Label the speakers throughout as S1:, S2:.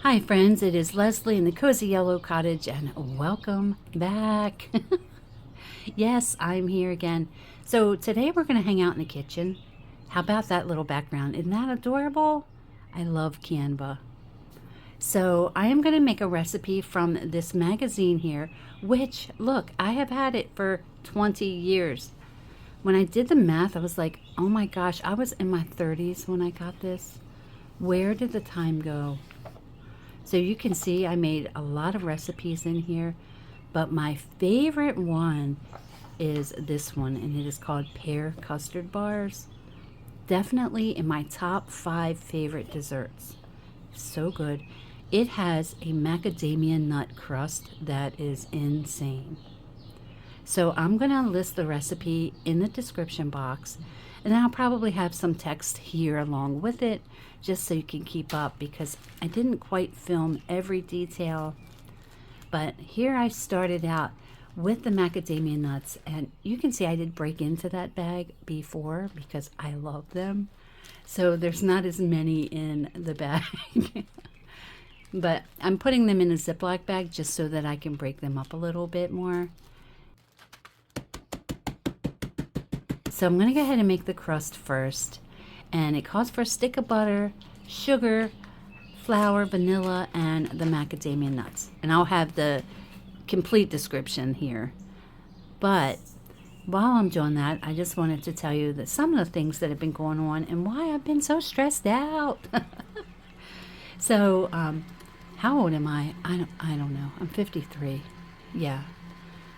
S1: Hi friends, it is Leslie in the Cozy Yellow Cottage and welcome back. Yes, I'm here again. So today we're going to hang out in the kitchen. How about that little background? Isn't that adorable? I love Canva. So I am going to make a recipe from this magazine here, which, look, I have had it for 20 years. When I did the math, I was like, oh my gosh, I was in my 30s when I got this. Where did the time go? So you can see I made a lot of recipes in here, but my favorite one is this one, and it is called Pear Custard Bars. Definitely in my top 5 favorite desserts. So good. It has a macadamia nut crust that is insane. So I'm going to list the recipe in the description box, and I'll probably have some text here along with it just so you can keep up, because I didn't quite film every detail. But here I started out with the macadamia nuts, and you can see I did break into that bag before because I love them. So there's not as many in the bag. But I'm putting them in a Ziploc bag just so that I can break them up a little bit more. So I'm going to go ahead and make the crust first. And it calls for a stick of butter, sugar, flour, vanilla, and the macadamia nuts. And I'll have the complete description here. But while I'm doing that, I just wanted to tell you that some of the things that have been going on and why I've been so stressed out. So, how old am I? I don't know. I'm 53. Yeah.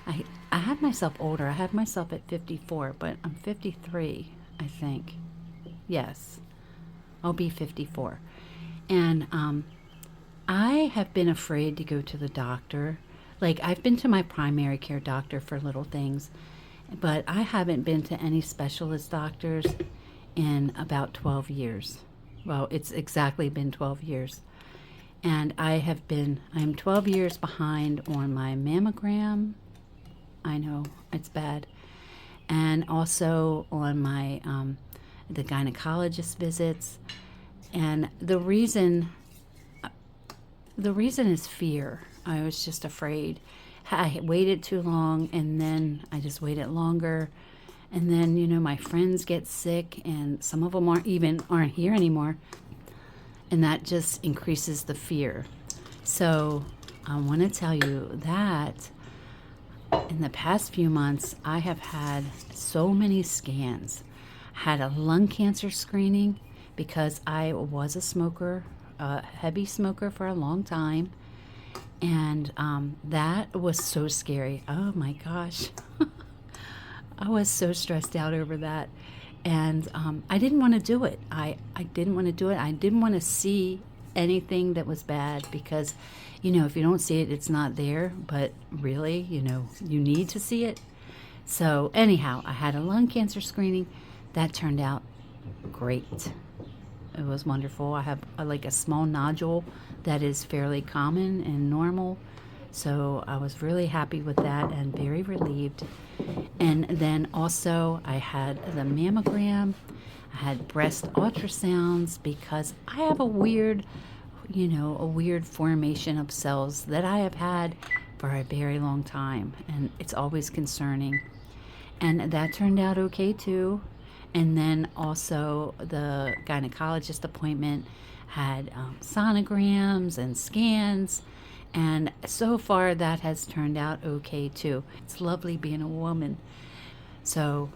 S1: I had myself older. I had myself at 54, but I'm 53, I think. Yes. I'll be 54. And I have been afraid to go to the doctor. Like, I've been to my primary care doctor for little things, but I haven't been to any specialist doctors in about 12 years. Well, it's exactly been 12 years. And I'm 12 years behind on my mammogram. I know, it's bad. And also on my the gynecologist visits. And the reason is fear. I was just afraid. I waited too long, and then I just waited longer. And then, my friends get sick, and some of them aren't here anymore. And that just increases the fear. So I want to tell you that in the past few months, I have had so many scans. Had a lung cancer screening because I was a smoker, a heavy smoker for a long time. And that was so scary. Oh my gosh. I was so stressed out over that. And I didn't want to do it. I didn't want to do it. I didn't want to see anything that was bad because, if you don't see it, it's not there. But really, you need to see it. So anyhow, I had a lung cancer screening. That turned out great. It was wonderful. I have a small nodule that is fairly common and normal. So I was really happy with that and very relieved. And then also I had the mammogram. I had breast ultrasounds because I have a weird formation of cells that I have had for a very long time. And it's always concerning. And that turned out okay too. And then also the gynecologist appointment had sonograms and scans. And so far that has turned out okay too. It's lovely being a woman. So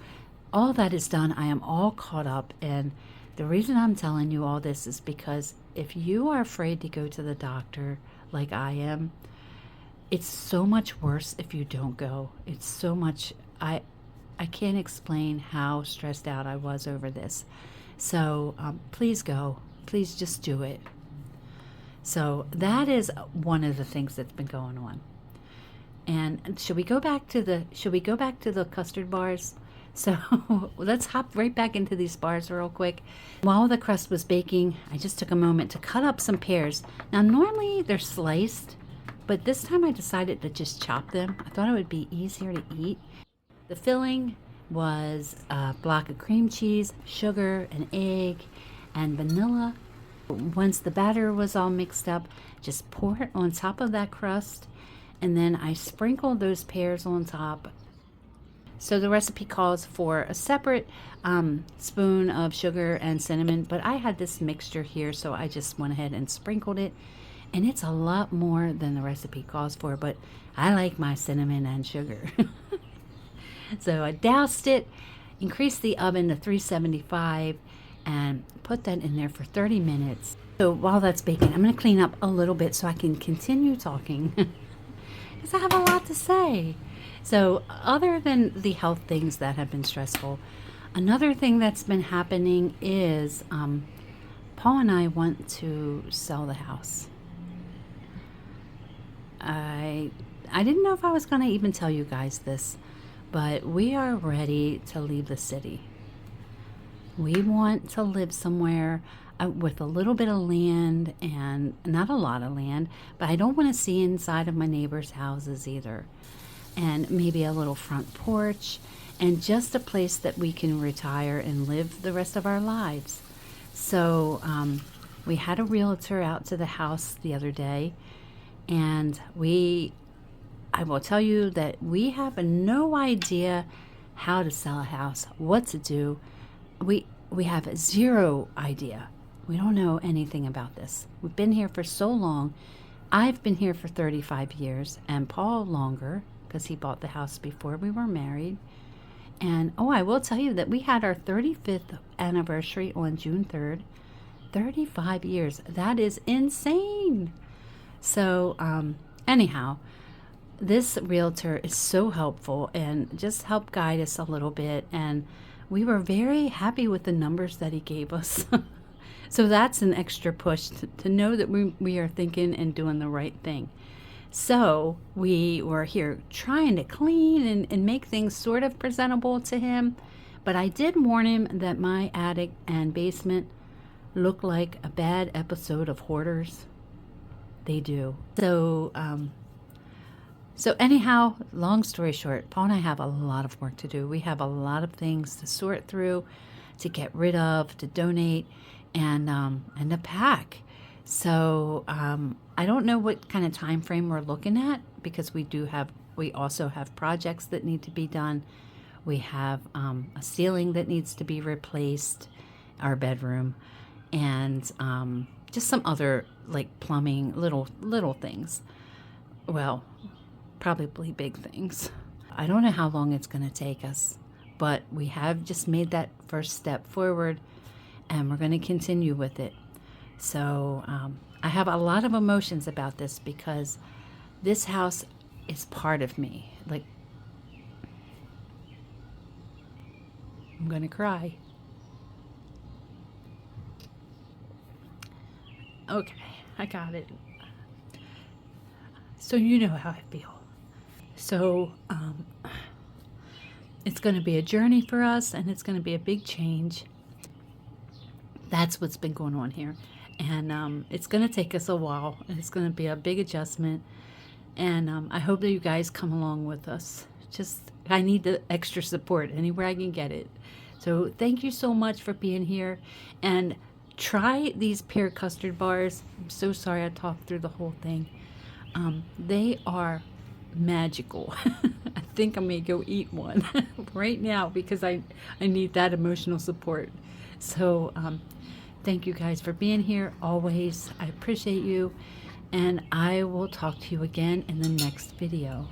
S1: all that is done. I am all caught up. And the reason I'm telling you all this is because if you are afraid to go to the doctor like I am, it's so much worse if you don't go. It's so much. I can't explain how stressed out I was over this. So please go. Please just do it. So that is one of the things that's been going on. And should we go back to the custard bars? So let's hop right back into these bars real quick. While the crust was baking, I just took a moment to cut up some pears. Now normally they're sliced, but this time I decided to just chop them. I thought it would be easier to eat. The filling was a block of cream cheese, sugar, an egg, and vanilla. Once the batter was all mixed up, just pour it on top of that crust, and then I sprinkled those pears on top. So the recipe calls for a separate spoon of sugar and cinnamon, but I had this mixture here, so I just went ahead and sprinkled it. And it's a lot more than the recipe calls for, but I like my cinnamon and sugar. So I doused it, increased the oven to 375, and put that in there for 30 minutes. So while that's baking, I'm going to clean up a little bit so I can continue talking because I have a lot to say. So other than the health things that have been stressful, another thing that's been happening is Paul and I want to sell the house. I didn't know if I was going to even tell you guys this, but we are ready to leave the city. We want to live somewhere with a little bit of land, and not a lot of land, but I don't want to see inside of my neighbors' houses either. And maybe a little front porch, and just a place that we can retire and live the rest of our lives. So we had a realtor out to the house the other day, and I will tell you that we have no idea how to sell a house, what to do. We have zero idea. We don't know anything about this. We've been here for so long. I've been here for 35 years, and Paul longer, because he bought the house before we were married. And I will tell you that we had our 35th anniversary on June 3rd. 35 years. That is insane. So anyhow, this realtor is so helpful and just helped guide us a little bit, and we were very happy with the numbers that he gave us. So that's an extra push to know that we are thinking and doing the right thing. So we were here trying to clean and make things sort of presentable to him, but I did warn him that my attic and basement look like a bad episode of Hoarders. They do. So anyhow, long story short, Paul and I have a lot of work to do. We have a lot of things to sort through, to get rid of, to donate, and to pack. So I don't know what kind of time frame we're looking at, because we also have projects that need to be done. We have a ceiling that needs to be replaced, our bedroom, and just some other like plumbing, little things. Well, probably big things. I don't know how long it's going to take us, but we have just made that first step forward, and we're going to continue with it. So I have a lot of emotions about this, because this house is part of me. Like, I'm going to cry. Okay, I got it. So you know how I feel. So it's going to be a journey for us, and it's going to be a big change. That's what's been going on here. And it's going to take us a while, and it's going to be a big adjustment. And I hope that you guys come along with us. I need the extra support anywhere I can get it. So thank you so much for being here. And try these pear custard bars. I'm so sorry I talked through the whole thing. They are magical. I think I'm going to go eat one right now, because I need that emotional support. So thank you guys for being here always. I appreciate you, and I will talk to you again in the next video.